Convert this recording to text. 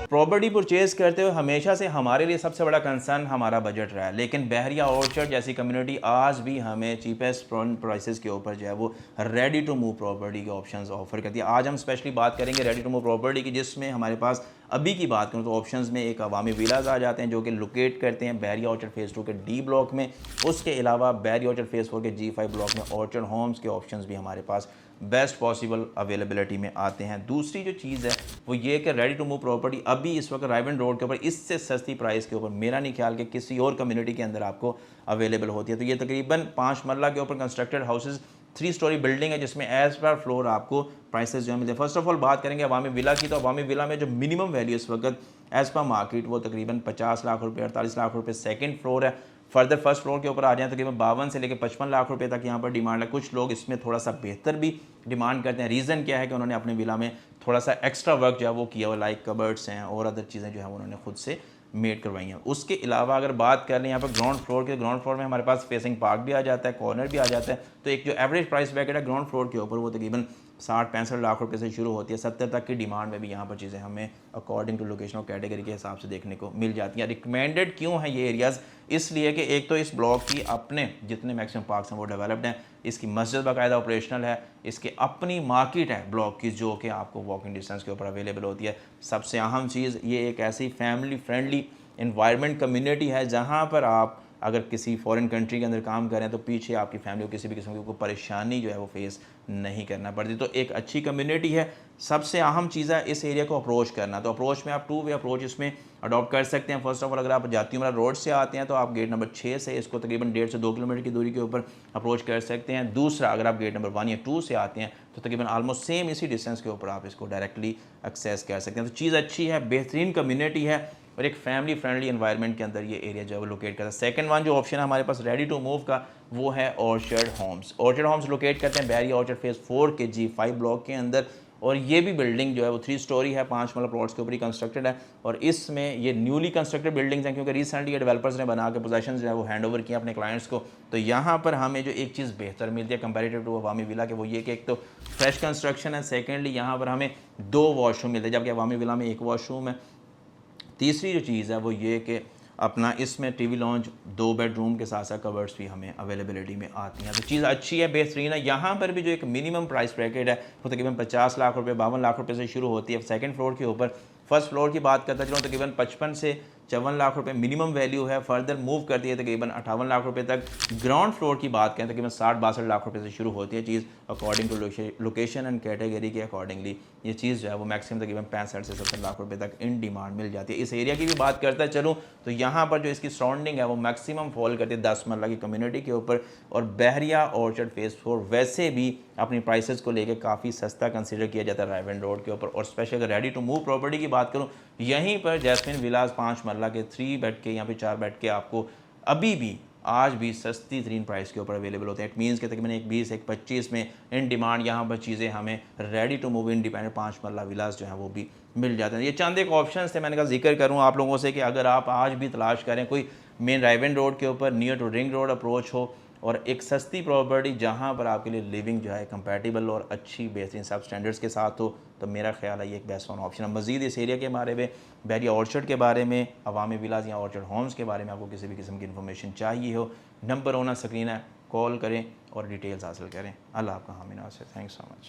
Property purchase करते हुए हमेशा से हमारे लिए सबसे बड़ा कंसर्न हमारा बजट रहा है, लेकिन बहरिया ऑर्चर्ड जैसी कम्युनिटी आज भी हमें चीपेस्ट प्राइसेस के ऊपर जो है वो रेडी टू मूव प्रॉपर्टी के ऑप्शंस ऑफर करती है। आज हम स्पेशली बात करेंगे रेडी टू मूव प्रॉपर्टी की, जिसमें हमारे पास अभी की बात करूँ तो ऑप्शंस में एक अवामी विलाज आ जाते हैं जो कि लोकेट करते हैं बहरिया ऑर्चर्ड फेज़ 2 के डी ब्लॉक में। उसके अलावा बहरिया ऑर्चर्ड फेज़ 4 के G5 ब्लॉक में ऑर्चर्ड होम्स के ऑप्शंस भी हमारे पास बेस्ट पॉसिबल अवेलेबिलिटी में आते हैं। दूसरी जो चीज़ है वो ये कि रेडी टू मूव प्रॉपर्टी अभी इस वक्त राइवन रोड के ऊपर इससे सस्ती प्राइस के ऊपर मेरा नहीं ख्याल कि किसी और कम्युनिटी के अंदर आपको अवेलेबल होती है। तो ये तकरीबन 5 मरला के ऊपर कंस्ट्रक्टेड हाउसेज 3 स्टोरी बिल्डिंग है, जिसमें एज पर फ्लोर आपको प्राइसेस जो है मिलते हैं। फर्स्ट ऑफ ऑल बात करेंगे अवामी विला की, तो अवामी विला में जो मिनिमम वैल्यू इस वक्त एज पर मार्केट वो तकरीबन 50 लाख रुपये 48 लाख रुपये सेकंड फ्लोर है। फर्दर फर्स्ट फ्लोर के ऊपर आ जाए तो तकरीबन 52 से लेकर 55 लाख रुपए तक यहाँ पर डिमांड है। कुछ लोग इसमें थोड़ा सा बेहतर भी डिमांड करते हैं। रीज़न क्या है कि उन्होंने अपने विला में थोड़ा सा एक्स्ट्रा वर्क जो है वो किया हुआ, लाइक कबर्ड्स हैं और अदर चीज़ें जो है उन्होंने खुद से मेड करवाई हैं। उसके अलावा अगर बात कर लें यहाँ पर ग्राउंड फ्लोर के, ग्राउंड फ्लोर में हमारे पास फेसिंग पार्क भी आ जाता है, कॉर्नर भी आ जाता है। तो एक जो एवरेज प्राइस ब्रैकेट है ग्राउंड फ्लोर के ऊपर वो तकरीबन 60-65 लाख रुपए से शुरू होती है। 70 तक की डिमांड में भी यहाँ पर चीज़ें हमें अकॉर्डिंग टू लोकेशन और कैटेगरी के हिसाब से देखने को मिल जाती हैं। रिकमेंडेड क्यों है ये एरियाज़? इसलिए कि एक तो इस ब्लॉक की अपने जितने मैक्सिमम पार्क्स हैं वो डेवलप्ड हैं, इसकी मस्जिद बाकायदा ऑपरेशनल है, इसकी अपनी मार्केट है ब्लॉक की जो कि आपको वॉकिंग डिस्टेंस के ऊपर अवेलेबल होती है। सबसे अहम चीज़ ये एक ऐसी फैमिली फ्रेंडली इन्वायरमेंट कम्युनिटी है जहाँ पर आप अगर किसी फॉरेन कंट्री के अंदर काम करें तो पीछे आपकी फैमिली को किसी भी किस्म की कोई परेशानी जो है वो फेस नहीं करना पड़ती। तो एक अच्छी कम्युनिटी है। सबसे अहम चीज़ है इस एरिया को अप्रोच करना। तो अप्रोच में आप 2 वे अप्रोच इसमें अडॉप्ट कर सकते हैं। फर्स्ट ऑफ ऑल अगर आप जाती उमरा रोड से आते हैं तो आप गेट नंबर 6 से इसको तकरीबन 1.5 से 2 किलोमीटर की दूरी के ऊपर अप्रोच कर सकते हैं। दूसरा अगर आप गेट नंबर 1 या 2 से आते हैं तो तकरीबन ऑलमोस्ट सेम इसी डिस्टेंस के ऊपर आप इसको डायरेक्टली एक्सेस कर सकते हैं। तो चीज़ अच्छी है, बेहतरीन कम्युनिटी है और एक फैमिली फ्रेंडली एनवायरनमेंट के अंदर ये एरिया जो है वो लोकेट करता है। सेकंड वन जो ऑप्शन है हमारे पास रेडी टू मूव का वो है orchard homes. Orchard homes locate करते हैं बहरिया ऑर्चर्ड फेज़ 4 के G5 ब्लॉक के अंदर और ये भी बिल्डिंग जो है वो 3 स्टोरी है, 5 मतलब प्लॉट्स के ऊपर ही कंस्ट्रक्टेड है। और इसमें ये न्यूली कंस्ट्रक्टेड बिल्डिंग्स हैं क्योंकि रिसेंटली ये डेवलपर्स ने बना के पोजेशन जो है वो हैंड ओवर किया अपने क्लाइंट्स को। तो यहाँ पर हमें जो एक चीज़ बेहतर मिलती है कंपेरेटिव टू अवामी विला के वो ये कि एक तो फ्रेश कंस्ट्रक्शन है, सेकेंडली यहाँ पर हमें 2 वॉशरूम मिलते हैं जबकि अवामी विला में 1 वॉशरूम है। तीसरी जो चीज़ है वो ये कि अपना इसमें टीवी लॉन्च 2 बेडरूम के साथ साथ कवर्ड्स भी हमें अवेलेबिलिटी में आती हैं। तो चीज़ अच्छी है, बेहतरीन है। यहाँ पर भी जो एक मिनिमम प्राइस ब्रैकेट है वो तकरीबन 50 लाख रुपए 52 लाख रुपए से शुरू होती है सेकंड फ्लोर के ऊपर। फर्स्ट फ्लोर की बात करता चलूँ तकरीबन 55 से 54 लाख रुपए मिनिमम वैल्यू है, फर्दर मूव करती है तकरीबन 58 लाख रुपए तक। ग्राउंड फ्लोर की बात करें तकरीबन 60-62 लाख रुपए से शुरू होती है चीज़ according to location and category के अकॉर्डिंगली ये चीज़ जो है वो मैक्सिमम तकरीबन 65 से 70 लाख रुपए तक इन डिमांड मिल जाती है। इस एरिया की भी बात करता चलूँ तो यहाँ पर जो इसकी सराउंडिंग है वो मैक्सिमम फॉल करती है 10 मरला की कम्युनिटी के ऊपर। और बहरिया ऑर्चर्ड फेज़ 4 वैसे भी अपनी प्राइसेस को लेकर काफ़ी सस्ता कंसीडर किया जाता है राइवन रोड के ऊपर। और स्पेशल अगर रेडी टू मूव प्रॉपर्टी की बात करूँ यहीं पर जैस्मिन विलास 5 मरला के 3 बेड के यहाँ पे 4 बेड के आपको अभी भी आज भी सस्ती तरीन प्राइस के ऊपर अवेलेबल होते हैं। इट मीन्स के तकरीबन 1 20 1 25 में इन डिमांड यहाँ पर चीज़ें हमें रेडी टू मूव इंडिपेंडेंट 5 मरला विलास जो है वो भी मिल जाते हैं। ये चंद एक ऑप्शन थे, मैंने कहा जिक्र करूँ आप लोगों से कि अगर आप आज भी तलाश करें कोई मेन राइवन रोड के ऊपर near to ring road approach हो और एक सस्ती प्रॉपर्टी जहाँ पर आपके लिए लिविंग जो है कंपैटिबल और अच्छी बेहतरीन सब स्टैंडर्ड्स के साथ हो, तो मेरा ख्याल है ये एक बेस्ट वन ऑप्शन है। मज़ीद इस एरिया के बारे में, बहरिया ऑर्चर्ड के बारे में, अवामी विलाज या ऑर्चर्ड होम्स के बारे में आपको किसी भी किस्म की इन्फॉर्मेशन चाहिए हो, नंबर होना स्क्रीन है, कॉल करें और डिटेल्स हासिल करें। अल्लाह आपका हामी नासिर। Thanks so much.